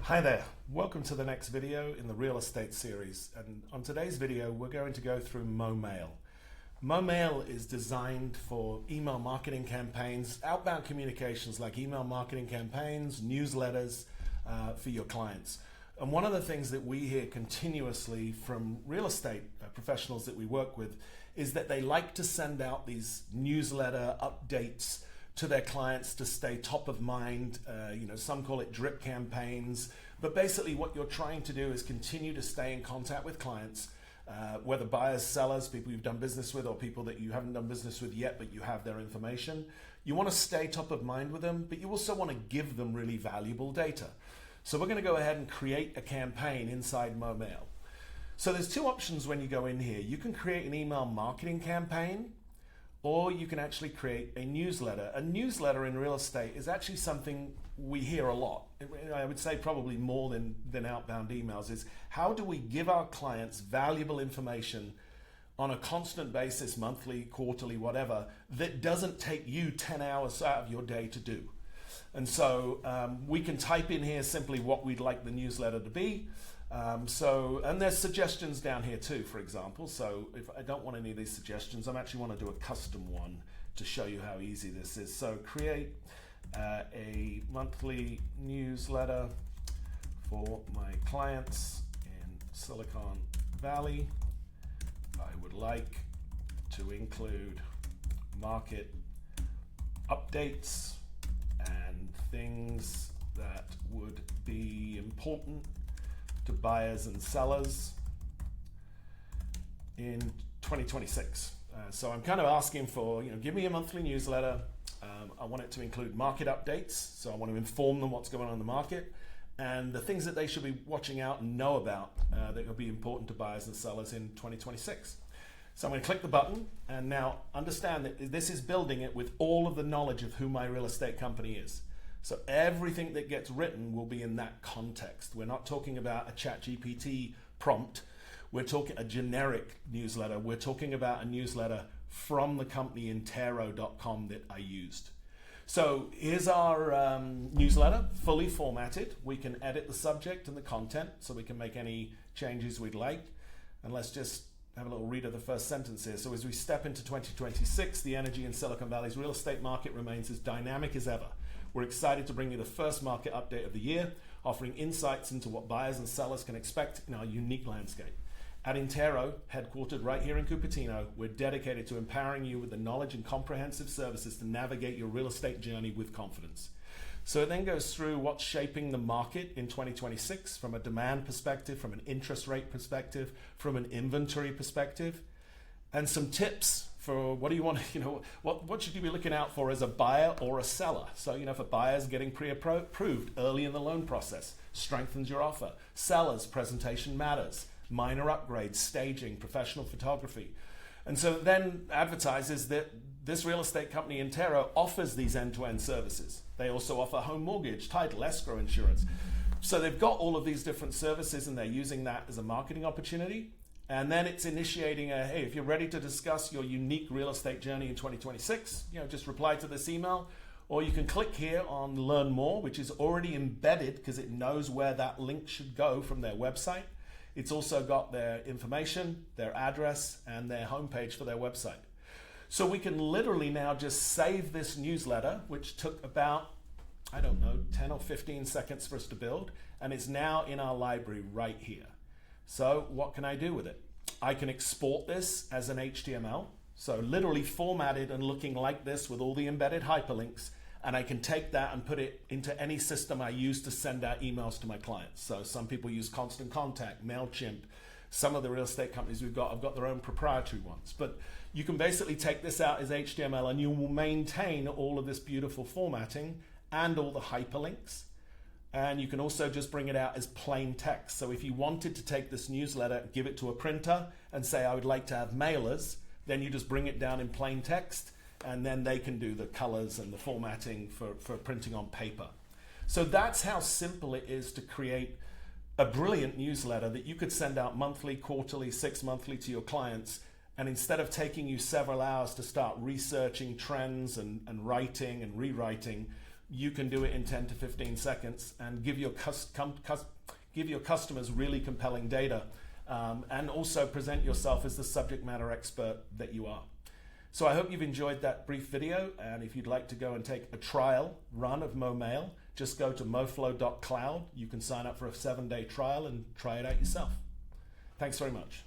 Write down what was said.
Hi there, welcome to the next video in the real estate series, and on today's video we're going to go through MoMail. MoMail is designed for email marketing campaigns, outbound communications like email marketing campaigns, newsletters for your clients. And one of the things that we hear continuously from real estate professionals that we work with is that they like to send out these newsletter updates to their clients to stay top of mind. Some call it drip campaigns, but basically what you're trying to do is continue to stay in contact with clients, whether buyers, sellers, people you've done business with, or people that you haven't done business with yet, but you have their information. You want to stay top of mind with them, but you also want to give them really valuable data. So we're going to go ahead and create a campaign inside MoMail. So there's two options when you go in here. You can create an email marketing campaign, or you can actually create a newsletter. A newsletter in real estate is actually something we hear a lot. I would say probably more than outbound emails, is how do we give our clients valuable information on a constant basis, monthly, quarterly, whatever, that doesn't take you 10 hours out of your day to do. And so we can type in here simply what we'd like the newsletter to be. And there's suggestions down here too, for example. So if I don't want any of these suggestions, I actually want to do a custom one to show you how easy this is. So create a monthly newsletter for my clients in Silicon Valley. I would like to include market updates and things that would be important to buyers and sellers in 2026. So I'm kind of asking for, give me a monthly newsletter. I want it to include market updates. So I want to inform them what's going on in the market and the things that they should be watching out and know about that will be important to buyers and sellers in 2026. So I'm going to click the button, and now understand that this is building it with all of the knowledge of who my real estate company is. So everything that gets written will be in that context. We're not talking about a ChatGPT prompt. We're talking a generic newsletter. We're talking about a newsletter from the company Intero.com that I used. So here's our newsletter, fully formatted. We can edit the subject and the content, so we can make any changes we'd like. And let's just have a little read of the first sentence here. So as we step into 2026, the energy in Silicon Valley's real estate market remains as dynamic as ever. We're excited to bring you the first market update of the year, offering insights into what buyers and sellers can expect in our unique landscape. At Intero, headquartered right here in Cupertino, we're dedicated to empowering you with the knowledge and comprehensive services to navigate your real estate journey with confidence. So it then goes through what's shaping the market in 2026 from a demand perspective, from an interest rate perspective, from an inventory perspective, and some tips for what do you want to, what should you be looking out for as a buyer or a seller? So, if a buyer's getting pre-approved early in the loan process, strengthens your offer. Sellers, presentation matters. Minor upgrades, staging, professional photography. And so then advertises that this real estate company Intero offers these end-to-end services. They also offer home mortgage, title, escrow insurance. So they've got all of these different services, and they're using that as a marketing opportunity. And then it's initiating hey, if you're ready to discuss your unique real estate journey in 2026, just reply to this email, or you can click here on Learn More, which is already embedded because it knows where that link should go from their website. It's also got their information, their address, and their homepage for their website. So we can literally now just save this newsletter, which took about, 10 or 15 seconds for us to build, and it's now in our library right here. So what can I do with it? I can export this as an HTML, so literally formatted and looking like this with all the embedded hyperlinks, and I can take that and put it into any system I use to send out emails to my clients. So some people use Constant Contact, Mailchimp. Some of the real estate companies we've got have got their own proprietary ones. But you can basically take this out as HTML, and you will maintain all of this beautiful formatting and all the hyperlinks. And you can also just bring it out as plain text. So if you wanted to take this newsletter, give it to a printer and say, I would like to have mailers, then you just bring it down in plain text, and then they can do the colors and the formatting for printing on paper. So that's how simple it is to create a brilliant newsletter that you could send out monthly, quarterly, 6 monthly to your clients. And instead of taking you several hours to start researching trends and writing and rewriting, you can do it in 10 to 15 seconds and give your customers really compelling data, and also present yourself as the subject matter expert that you are. So I hope you've enjoyed that brief video, and if you'd like to go and take a trial run of MoMail, just go to moflo.cloud. You can sign up for a 7-day trial and try it out yourself. Thanks very much.